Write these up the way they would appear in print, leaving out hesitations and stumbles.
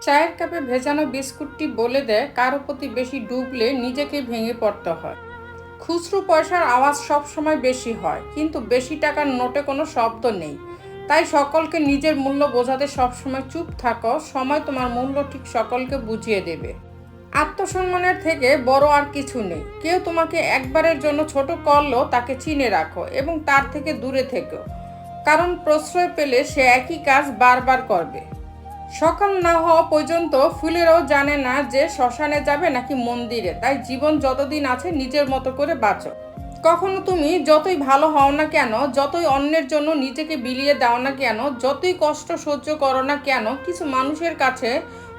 চায়ের কাপে ভেজানো বিস্কুটটি বলে দেয় কারো প্রতি বেশি ডুবলে নিজেকে ভেঙে পড়তে হয়। খুচরো পয়সার আওয়াজ সবসময় বেশি হয়, কিন্তু বেশি টাকার নোটে কোনো শব্দ নেই। তাই সকলকে নিজের মূল্য বোঝাতে সবসময় চুপ থাকো, সময় তোমার মূল্য ঠিক সকলকে বুঝিয়ে দেবে। আত্মসম্মানের থেকে বড় আর কিছু নেই। কেউ তোমাকে একবারের জন্য ছোট করলেও তাকে চিনে রাখো এবং তার থেকে দূরে থেকো, কারণ প্রশ্রয় পেলে সে একই কাজ বারবার করবে। সকাল না হওয়া পর্যন্ত ফুলেরাও জানে না যে শ্মশানে যাবে নাকি মন্দিরে। তাই জীবন যতদিন আছে নিজের মতো করে বাঁচো। কখনো তুমি যতই ভালো হও না কেন, যতই অন্যের জন্য নিজেকে বিলিয়ে দাও না কেন, যতই কষ্ট সহ্য করো না কেন, কিছু মানুষের কাছে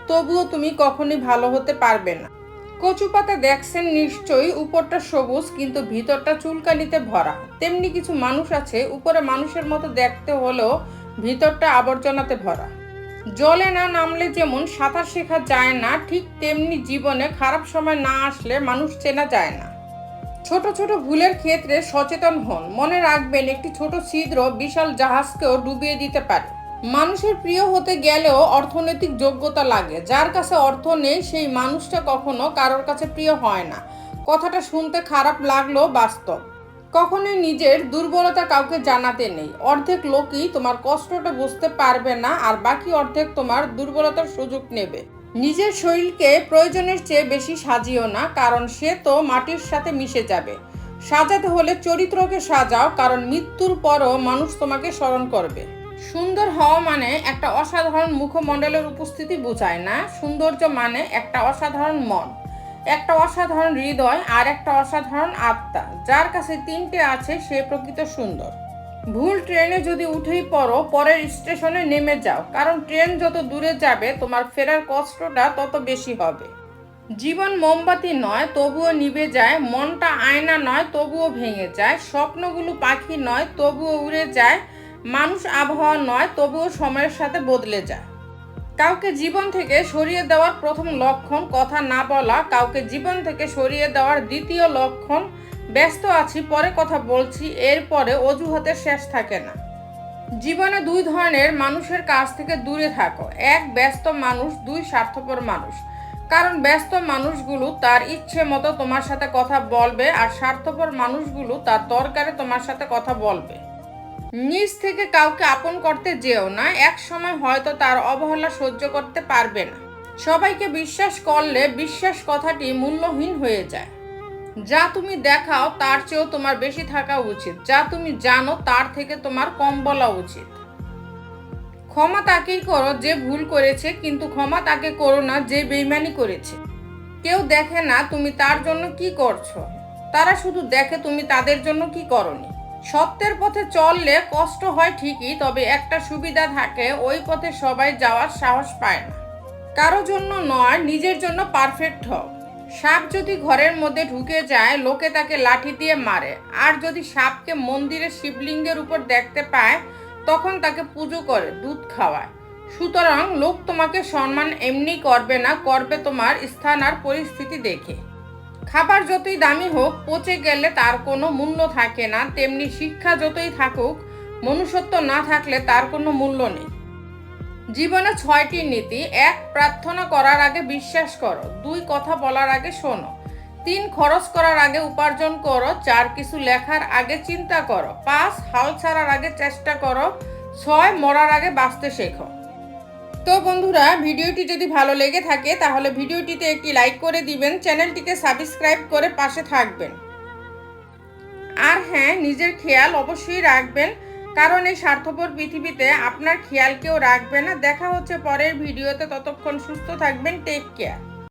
তবুও তুমি কখনোই ভালো হতে পারবে না। কচু পাতা দেখছেন নিশ্চয়ই, উপরটা সবুজ কিন্তু ভিতরটা চুলকানিতে ভরা। তেমনি কিছু মানুষ আছে, উপরে মানুষের মতো দেখতে হলেও ভিতরটা আবর্জনাতে ভরা। জলে না নামলে যেমন সাঁতার শেখা যায় না, ঠিক তেমনি জীবনে খারাপ সময় না আসলে মানুষ চেনা যায় না। ছোট ছোট ভুলের ক্ষেত্রে সচেতন হন। মনে রাখবেন, একটি ছোট ছিদ্র বিশাল জাহাজকেও ডুবিয়ে দিতে পারে। মানুষের প্রিয় হতে গেলেও অর্থনৈতিক যোগ্যতা লাগে। যার কাছে অর্থ নেই সেই মানুষটা কখনো কারোর কাছে প্রিয় হয় না। কথাটা শুনতে খারাপ লাগলেও বাস্তব। কখনোই নিজের দুর্বলতা কাউকে জানাতে নেই। অর্ধেক লোকই তোমার কষ্টটা বুঝতে পারবে না, আর বাকি অর্ধেক তোমার দুর্বলতার সুযোগ নেবে। নিজের শরীরকে প্রয়োজনের চেয়ে বেশি সাজিও না, কারণ সে তো মাটির সাথে মিশে যাবে। সাজাতে হলে চরিত্রকে সাজাও, কারণ মৃত্যুর পরও মানুষ তোমাকে স্মরণ করবে। সুন্দর হওয়া মানে একটা অসাধারণ মুখমণ্ডলের উপস্থিতি বোঝায় না। সৌন্দর্য মানে একটা অসাধারণ মন, একটা অসাধারণ হৃদয়, আর একটা অসাধারণ আত্মা। যার কাছে তিনটে আছে সে প্রকৃত সুন্দর। ভুল ট্রেনে যদি উঠেই পড়ো, পরের স্টেশনে নেমে যাও, কারণ ট্রেন যত দূরে যাবে তোমার ফেরার কষ্টটা তত বেশি হবে। জীবন মোমবাতি নয়, তবুও নিভে যায়। মনটা আয়না নয়, তবুও ভেঙে যায়। স্বপ্নগুলো পাখি নয়, তবুও উড়ে যায়। মানুষ আবহাওয়া নয়, তবুও সময়ের সাথে বদলে যায়। কাউকে জীবন থেকে সরিয়ে দেওয়ার প্রথম লক্ষণ কথা না বলা। কাউকে জীবন থেকে সরিয়ে দেওয়ার দ্বিতীয় লক্ষণ ব্যস্ত আছি, পরে কথা বলছি। এরপরে অজুহাতের শেষ থাকে না। জীবনে দুই ধরনের মানুষের কাছ থেকে দূরে থাকো। এক, ব্যস্ত মানুষ। দুই, স্বার্থপর মানুষ। কারণ ব্যস্ত মানুষগুলো তার ইচ্ছে মতো তোমার সাথে কথা বলবে, আর স্বার্থপর মানুষগুলো তার দরকারে তোমার সাথে কথা বলবে। নিজ থেকে কাউকে আপন করতে যেও না। এক সময় হয়তো তার অবহেলা সহ্য করতে পারবে না। সবাইকে বিশ্বাস করলে বিশ্বাস কথাটি মূল্যহীন হয়ে যায়। যা তুমি দেখাও তার চেয়েও তোমার বেশি থাকা উচিত। যা তুমি জানো তার থেকে তোমার কম বলা উচিত। ক্ষমা তাকেই করো যে ভুল করেছে, কিন্তু ক্ষমা তাকে করো না যে বেইমানি করেছে। কেউ দেখে না তুমি তার জন্য কি করছো, তারা শুধু দেখে তুমি তাদের জন্য কি করনি। সত্যের পথে চললে কষ্ট হয় ঠিকই, তবে একটা সুবিধা থাকে, ওই পথে সবাই যাওয়ার সাহস পায় না। কারো জন্য নয়, নিজের জন্য পারফেক্ট হও। সাপ যদি ঘরের মধ্যে ঢুকে যায়, লোকে তাকে লাঠি দিয়ে মারে। আর যদি সাপকে মন্দিরের শিবলিঙ্গের উপর দেখতে পায়, তখন তাকে পুজো করে, দুধ খাওয়ায়। সুতরাং লোক তোমাকে সম্মান এমনি করবে না, করবে তোমার স্থান আর পরিস্থিতি দেখে। খাবার যতই দামি হোক, পচে গেলে তার কোনো মূল্য থাকে না। তেমনি শিক্ষা যতই থাকুক, মনুষ্যত্ব না থাকলে তার কোনো মূল্য নেই। জীবনে 6টি নীতি। 1, প্রার্থনা করার আগে বিশ্বাস করো। 2, কথা বলার আগে শোনো। 3, খরচ করার আগে উপার্জন করো। 4, কিছু লেখার আগে চিন্তা করো। 5, হাল ছাড়ার আগে চেষ্টা করো। 6, মরার আগে বাঁচতে শেখো। তো বন্ধুরা, ভিডিওটি যদি ভালো লেগে থাকে তাহলে ভিডিওটিতে একটি লাইক করে দিবেন, চ্যানেলটিকে সাবস্ক্রাইব করে পাশে থাকবেন। আর হ্যাঁ, নিজের খেয়াল অবশ্যই রাখবেন, কারণ এই স্বার্থপর পৃথিবীতে আপনার খেয়াল কেউ রাখবে না। দেখা হচ্ছে পরের ভিডিওতে, ততক্ষণ সুস্থ থাকবেন। Take care.